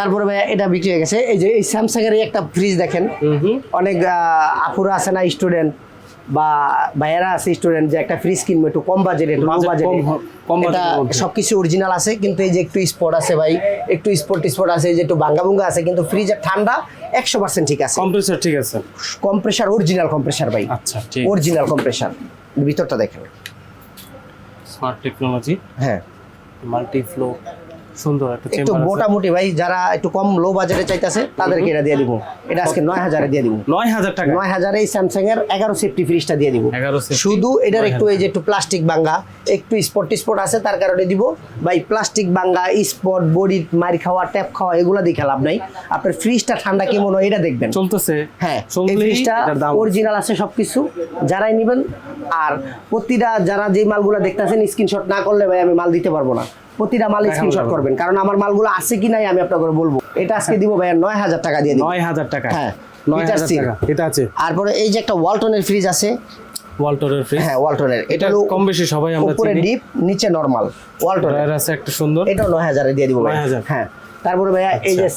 তারপরে ভাইয়া এটা বিক্রি হয়ে গেছে। এই যে এই স্যামসাং এর একটা ফ্রিজ দেখেন, অনেক আপুরা আছে না স্টুডেন্ট বা ভাইয়ারা আছে স্টুডেন্ট যে একটা ফ্রিজ কিনবো একটু কম বাজেটে, লো বাজেটে, এটা সবকিছু অরিজিনাল আছে, কিন্তু এই যে একটু স্পট আছে ভাই, একটু স্পট আছে, এই যে একটু ভাঙ্গা আছে, কিন্তু ফ্রিজের ঠান্ডা 100% ঠিক আছে। কম্প্রেসার ঠিক আছে, কম্প্রেসার অরিজিনাল কম্প্রেসার ভাই, আচ্ছা ঠিক অরিজিনাল কম্প্রেসার। ভিতরটা দেখেন, স্মার্ট টেকনোলজি, হ্যাঁ মাল্টি ফ্লো, সুন্দর একটা একটু চেম্বার আছে। মোটামুটি ভাই যারা একটু কম লো বাজেটে চাইতেছে তাদেরকে এটা দিয়ে দিব। এটা আজকে 9000 এ দিয়ে দিব। 9000 টাকা, 9000 এই স্যামসাং এর 11 সেফটি ফ্রিজটা দিয়ে দিব। 11 সেফটি, শুধু এটার একটু এই যে একটু প্লাস্টিক ভাঙা, একটু স্পট আছে, তার কারণে দিব ভাই। প্লাস্টিক ভাঙা, স্পট, বডি মারি খাওয়া, ট্যাপ খাওয়া, এগুলা দেখে লাভ নাই। আপনার ফ্রিজটা ঠান্ডা কেমন হয় এটা দেখবেন। চলতেছে, হ্যাঁ, এই চললেই ফ্রিজটা এটার দাম অরিজিনাল আছে সবকিছু, যারাই নেবেন। আর প্রতিটা যারা যে মালগুলো দেখতেছেন স্ক্রিনশট না করলে ভাই আমি মাল দিতে পারবো না। প্রতিটা মাল স্ক্রিনশট করবেন, কারণ আমার মালগুলো আছে কি নাই আমি আপনাকে বলবো। এটা আজকে দিব ভাই 9000 টাকা দিয়ে দিব। 9000 টাকা, হ্যাঁ, 9000 টাকা এটা আছে। তারপরে এই যে একটা ওয়ালটনের ফ্রিজ আছে, ওয়ালটনের ফ্রিজ, হ্যাঁ ওয়ালটনের, এটা কম বেশি সবাই আমরা উপরে চিনি। ডিপ নিচে নরমাল ওয়ালটনের, ড্রয়ার আছে একটা সুন্দর, এটাও 9000 এ দিয়ে দিব ভাই। 9000 হ্যাঁ, তারপরে ভাইয়া এই যে